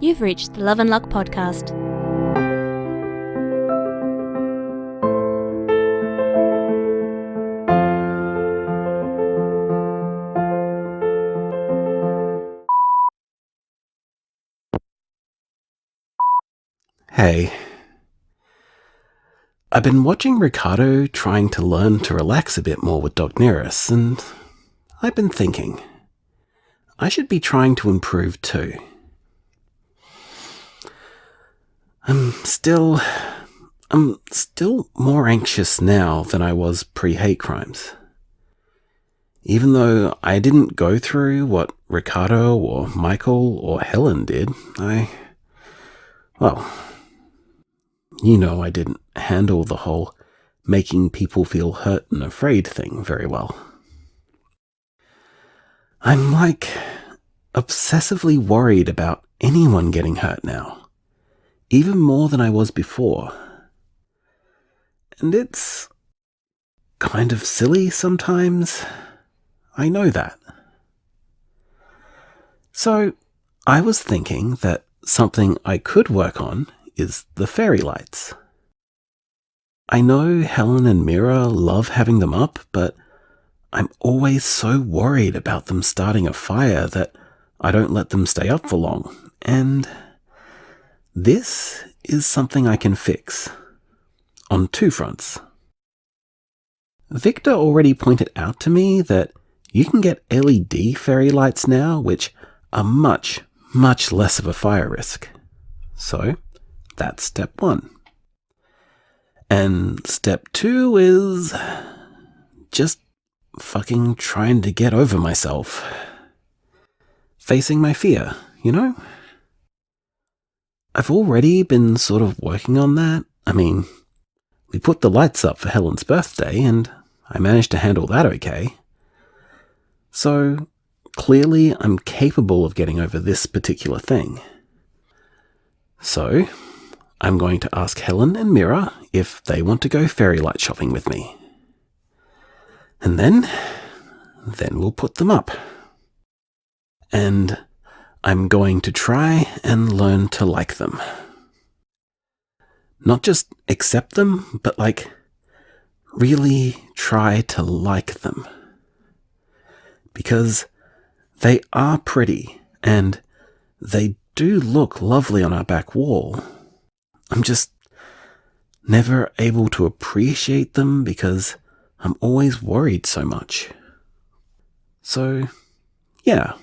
You've reached the Love and Luck podcast. Hey. I've been watching Ricardo trying to learn to relax a bit more with Dogneris, and I've been thinking, I should be trying to improve too. I'm still more anxious now than I was pre-hate crimes. Even though I didn't go through what Ricardo or Michael or Helen did, I didn't handle the whole making people feel hurt and afraid thing very well. I'm obsessively worried about anyone getting hurt now, even more than I was before. And it's kind of silly sometimes. I know that. So I was thinking that something I could work on is the fairy lights. I know Helen and Mira love having them up, but I'm always so worried about them starting a fire that I don't let them stay up for long. And this is something I can fix on two fronts. Victor already pointed out to me that you can get LED fairy lights now, which are much, much less of a fire risk. So that's step one. And step two is just fucking trying to get over myself. Facing my fear, you know? I've already been sort of working on that. I mean, we put the lights up for Helen's birthday, and I managed to handle that okay. So, clearly I'm capable of getting over this particular thing. So, I'm going to ask Helen and Mira if they want to go fairy light shopping with me. And then we'll put them up. And I'm going to try and learn to like them. Not just accept them, but really try to like them. Because they are pretty, and they do look lovely on our back wall. I'm just never able to appreciate them because I'm always worried so much. So, yeah,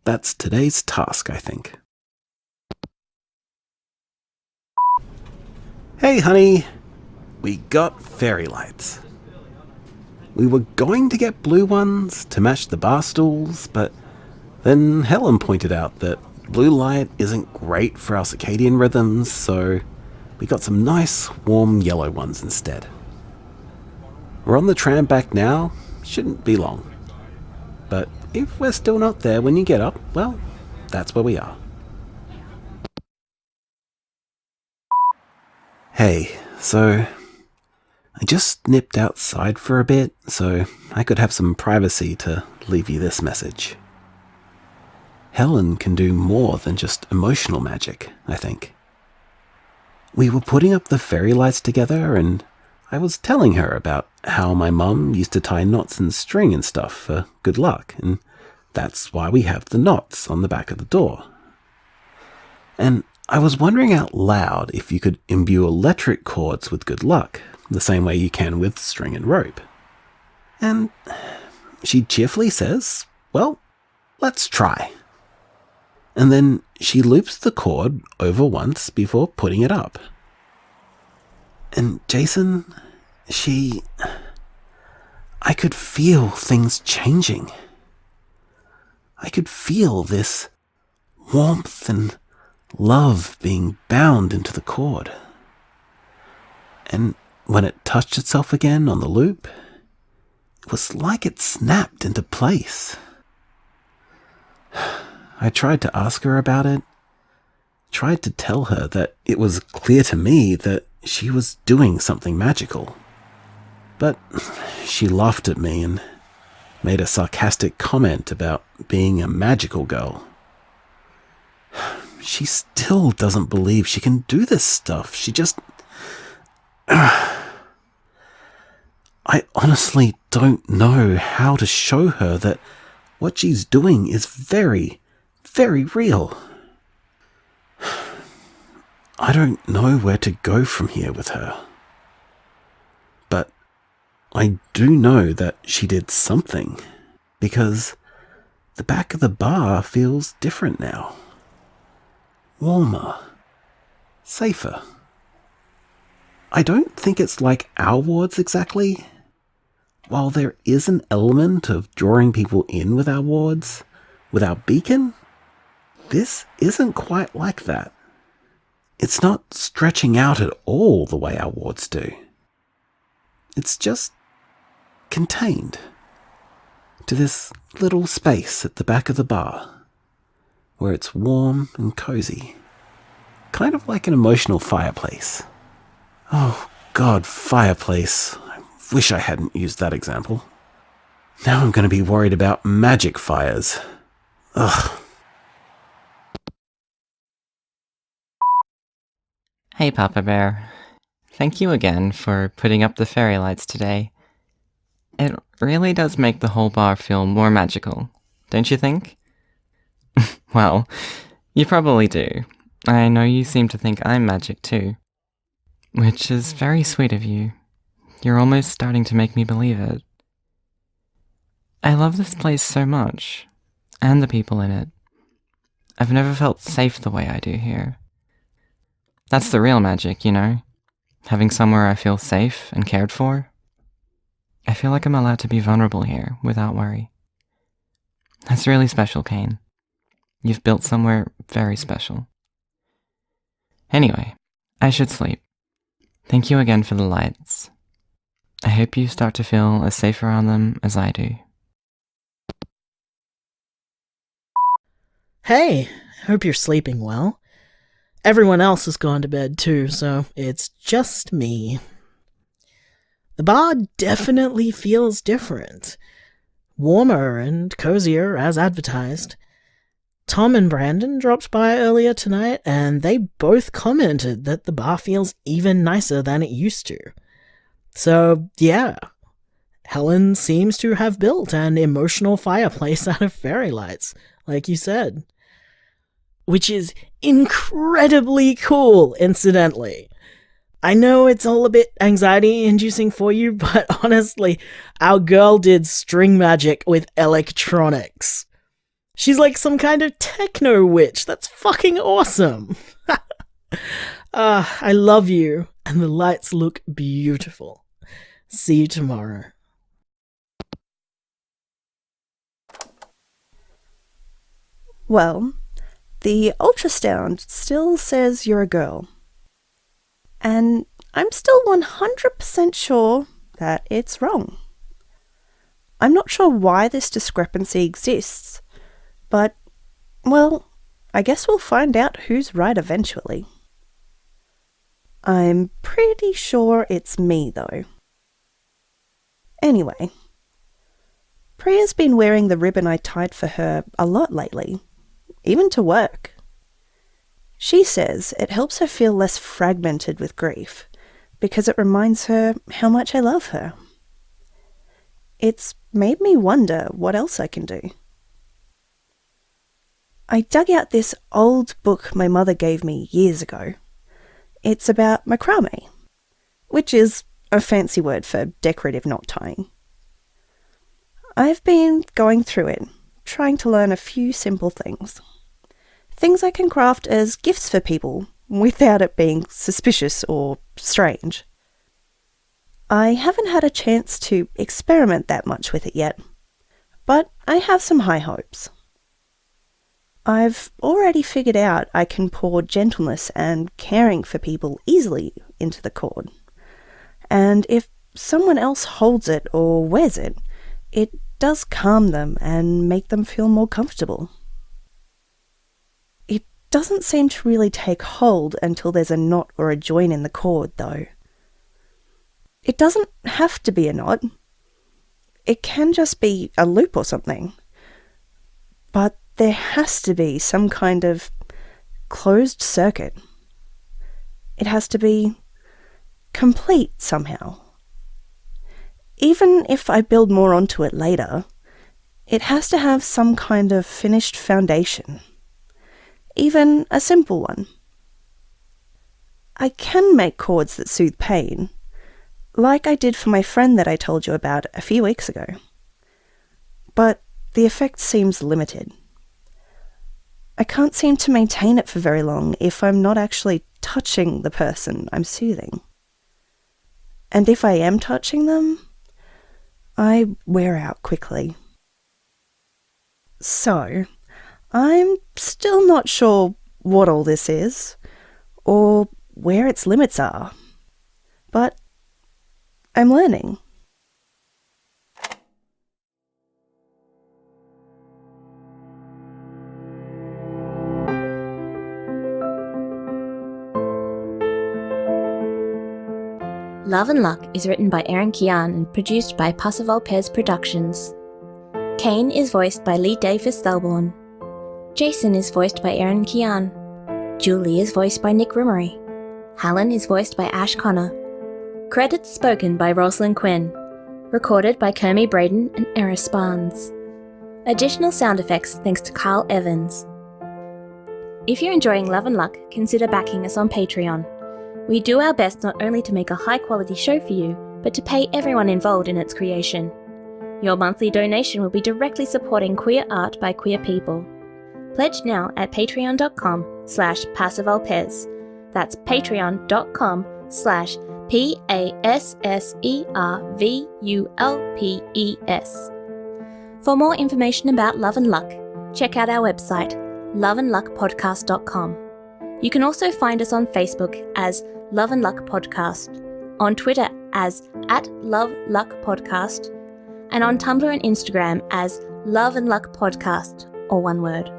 that's today's task, I think. Hey, honey, we got fairy lights. We were going to get blue ones to match the bar stools, but then Helen pointed out that blue light isn't great for our circadian rhythms, so we got some nice, warm yellow ones instead. We're on the tram back now, shouldn't be long. But if we're still not there when you get up, well, that's where we are. Hey, so I just nipped outside for a bit so I could have some privacy to leave you this message. Helen can do more than just emotional magic, I think. We were putting up the fairy lights together, and I was telling her about how my mum used to tie knots and string and stuff for good luck, and that's why we have the knots on the back of the door. And I was wondering out loud if you could imbue electric cords with good luck, the same way you can with string and rope. And she cheerfully says, well, let's try. And then she loops the cord over once before putting it up. And Jason, I could feel things changing. I could feel this warmth and love being bound into the cord. And when it touched itself again on the loop, it was like it snapped into place. I tried to ask her about it, tried to tell her that it was clear to me that she was doing something magical. But she laughed at me and made a sarcastic comment about being a magical girl. she still doesn't believe she can do this stuff. She just... I honestly don't know how to show her that what she's doing is very, very real. I don't know where to go from here with her. But I do know that she did something, because the back of the bar feels different now. Warmer. Safer. I don't think it's like our wards exactly. While there is an element of drawing people in with our wards, with our beacon, this isn't quite like that. It's not stretching out at all the way our wards do. It's just contained to this little space at the back of the bar, where it's warm and cozy, kind of like an emotional fireplace. Oh God, fireplace. I wish I hadn't used that example. Now I'm going to be worried about magic fires. Ugh. Hey, Papa Bear. Thank you again for putting up the fairy lights today. It really does make the whole bar feel more magical, don't you think? Well, you probably do. I know you seem to think I'm magic too. Which is very sweet of you. You're almost starting to make me believe it. I love this place so much, and the people in it. I've never felt safe the way I do here. That's the real magic, you know? Having somewhere I feel safe and cared for. I feel like I'm allowed to be vulnerable here without worry. That's really special, Kane. You've built somewhere very special. Anyway, I should sleep. Thank you again for the lights. I hope you start to feel as safe around them as I do. Hey, hope you're sleeping well. Everyone else has gone to bed too, so it's just me. The bar definitely feels different. Warmer and cozier as advertised. Tom and Brandon dropped by earlier tonight, and they both commented that the bar feels even nicer than it used to. So, yeah, Helen seems to have built an emotional fireplace out of fairy lights, like you said. Which is incredibly cool, incidentally. I know it's all a bit anxiety-inducing for you, but honestly, our girl did string magic with electronics. She's like some kind of techno witch. That's fucking awesome. I love you, and the lights look beautiful. See you tomorrow. Well, the ultrasound still says you're a girl. And I'm still 100% sure that it's wrong. I'm not sure why this discrepancy exists, but, well, I guess we'll find out who's right eventually. I'm pretty sure it's me, though. Anyway, Priya's been wearing the ribbon I tied for her a lot lately, even to work. She says it helps her feel less fragmented with grief, because it reminds her how much I love her. It's made me wonder what else I can do. I dug out this old book my mother gave me years ago. It's about macrame, which is a fancy word for decorative knot tying. I've been going through it, trying to learn a few simple things. Things I can craft as gifts for people without it being suspicious or strange. I haven't had a chance to experiment that much with it yet, but I have some high hopes. I've already figured out I can pour gentleness and caring for people easily into the cord, and if someone else holds it or wears it, it does calm them and make them feel more comfortable. It doesn't seem to really take hold until there's a knot or a join in the cord, though. It doesn't have to be a knot. It can just be a loop or something. But there has to be some kind of closed circuit. It has to be complete somehow. Even if I build more onto it later, it has to have some kind of finished foundation, even a simple one. I can make chords that soothe pain, like I did for my friend that I told you about a few weeks ago. But the effect seems limited. I can't seem to maintain it for very long if I'm not actually touching the person I'm soothing. And if I am touching them, I wear out quickly. So, I'm still not sure what all this is, or where its limits are. But I'm learning. Love and Luck is written by Erin Kian and produced by Passaval Pez Productions. Kane is voiced by Lee Davis Thelborn. Jason is voiced by Erin Kian. Julie is voiced by Nick Rumery. Helen is voiced by Ash Connor. Credits spoken by Rosalind Quinn. Recorded by Kermie Braden and Eris Barnes. Additional sound effects thanks to Carl Evans. If you're enjoying Love and Luck, consider backing us on Patreon. We do our best not only to make a high-quality show for you, but to pay everyone involved in its creation. Your monthly donation will be directly supporting queer art by queer people. Pledge now at patreon.com/PassavalPez. That's patreon.com/PASSERVULPES. For more information about Love and Luck, check out our website, loveandluckpodcast.com. You can also find us on Facebook as Love and Luck Podcast, on Twitter as @LoveLuckPodcast, and on Tumblr and Instagram as Love and Luck Podcast, or one word.